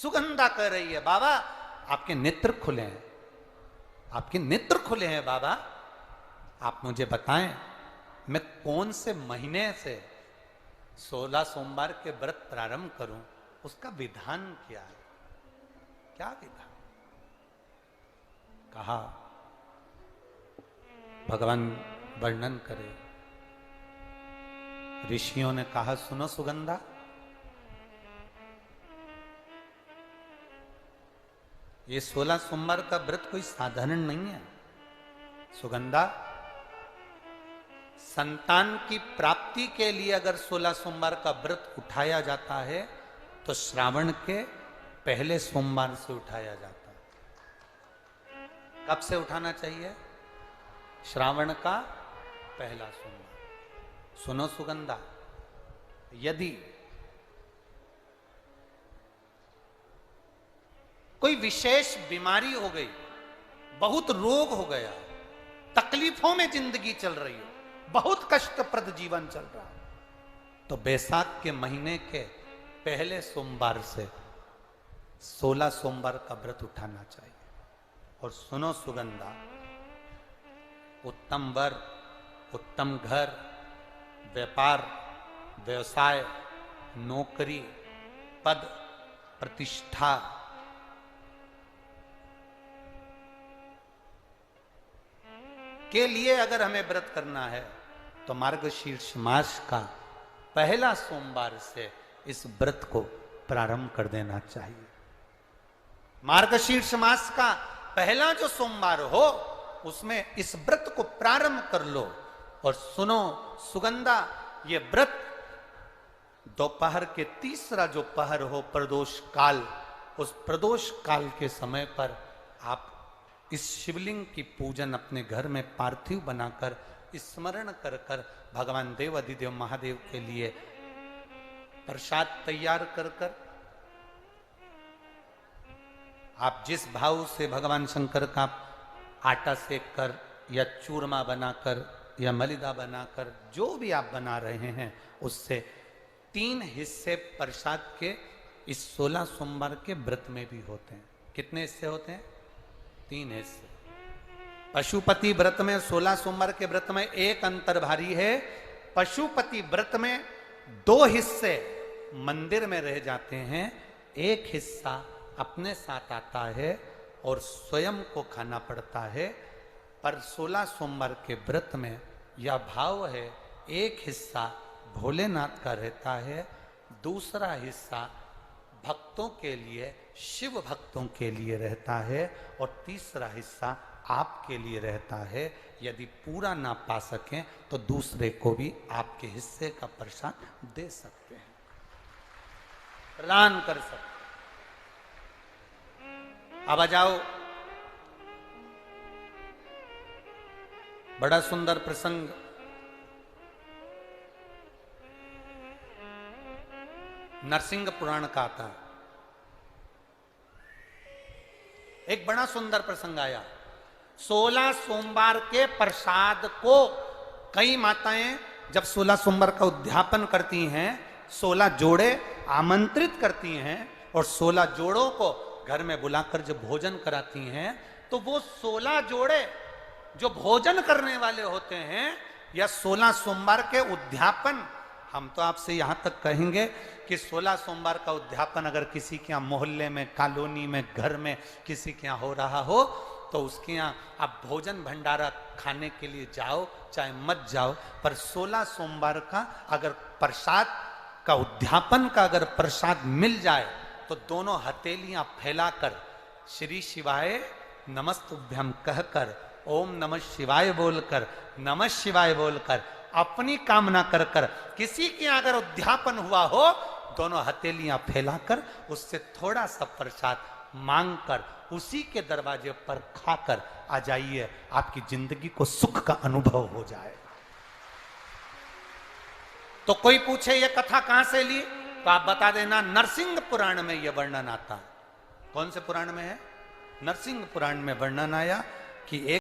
सुगंधा कह रही है, बाबा आपके नेत्र खुले हैं, आपके नेत्र खुले हैं बाबा, आप मुझे बताएं मैं कौन से महीने से 16 सोमवार के व्रत प्रारंभ करूं, उसका विधान क्या है, क्या विधान। कहा भगवान वर्णन करे। ऋषियों ने कहा सुनो सुगंधा, ये 16 सोमवार का व्रत कोई साधारण नहीं है। सुगंधा, संतान की प्राप्ति के लिए अगर 16 सोमवार का व्रत उठाया जाता है तो श्रावण के पहले सोमवार से उठाया जाता है। कब से उठाना चाहिए? श्रावण का पहला सोमवार। सुनो सुगंधा, यदि कोई विशेष बीमारी हो गई, बहुत रोग हो गया, तकलीफों में जिंदगी चल रही हो, बहुत कष्टप्रद जीवन चल रहा है, तो बैसाख के महीने के पहले सोमवार से 16 सोमवार का व्रत उठाना चाहिए। और सुनो सुगंधा, उत्तम वर, उत्तम घर, व्यापार, व्यवसाय, नौकरी, पद, प्रतिष्ठा, के लिए अगर हमें व्रत करना है तो मार्गशीर्ष मास का पहला सोमवार से इस व्रत को प्रारंभ कर देना चाहिए। मार्गशीर्ष मास का पहला जो सोमवार हो उसमें इस व्रत को प्रारंभ कर लो। और सुनो सुगंधा, ये व्रत दोपहर के तीसरा जो पहर हो, प्रदोष काल, उस प्रदोष काल के समय पर आप इस शिवलिंग की पूजन अपने घर में पार्थिव बनाकर स्मरण कर कर भगवान देव अधिदेव महादेव के लिए प्रसाद तैयार कर कर, आप जिस भाव से भगवान शंकर का आटा सेक कर या चूरमा बनाकर या मलिदा बनाकर जो भी आप बना रहे हैं, उससे 3 हिस्से प्रसाद के इस 16 सोमवार के व्रत में भी होते हैं। कितने हिस्से होते हैं? 3 हिस्से। पशुपति व्रत में 16 सोमवार के व्रत में एक अंतर भारी है। पशुपति व्रत में 2 हिस्से मंदिर में रह जाते हैं, एक हिस्सा अपने साथ आता है और स्वयं को खाना पड़ता है। पर 16 सोमवार के व्रत में यह भाव है, एक हिस्सा भोलेनाथ का रहता है, दूसरा हिस्सा भक्तों के लिए, शिव भक्तों के लिए रहता है, और तीसरा हिस्सा आपके लिए रहता है। यदि पूरा ना पा सकें तो दूसरे को भी आपके हिस्से का प्रसाद दे सकते हैं, प्रदान कर सकते हैं। अब आ जाओ, बड़ा सुंदर प्रसंग। नरसिंह पुराण का आता है। एक बड़ा सुंदर प्रसंग आया। 16 सोमवार के प्रसाद को कई माताएं जब 16 सोमवार का उद्यापन करती हैं, 16 जोड़े आमंत्रित करती हैं और 16 जोड़ों को घर में बुलाकर जब भोजन कराती हैं, तो वो 16 जोड़े जो भोजन करने वाले होते हैं या 16 सोमवार के उद्यापन, हम तो आपसे यहां तक कहेंगे कि 16 सोमवार का उद्यापन अगर किसी के यहाँ मोहल्ले में, कॉलोनी में, घर में किसी के यहाँ हो रहा हो तो उसके यहाँ आप भोजन भंडारा खाने के लिए जाओ चाहे मत जाओ, पर 16 सोमवार का अगर प्रसाद का उद्यापन का अगर प्रसाद मिल जाए तो दोनों हथेलियां फैलाकर श्री शिवाय नमस्तुभ्यम कहकर, ओम नमः शिवाय बोलकर, नमः शिवाय बोलकर अपनी कामना कर कर, किसी के अगर उद्यापन हुआ हो, दोनों हथेलियां फैलाकर उससे थोड़ा सा प्रसाद मांगकर उसी के दरवाजे पर खाकर आ जाइए, आपकी जिंदगी को सुख का अनुभव हो जाए। तो कोई पूछे ये कथा कहां से ली, तो आप बता देना नरसिंह पुराण में यह वर्णन आता है। कौन से पुराण में है? नरसिंह पुराण में वर्णन आया कि एक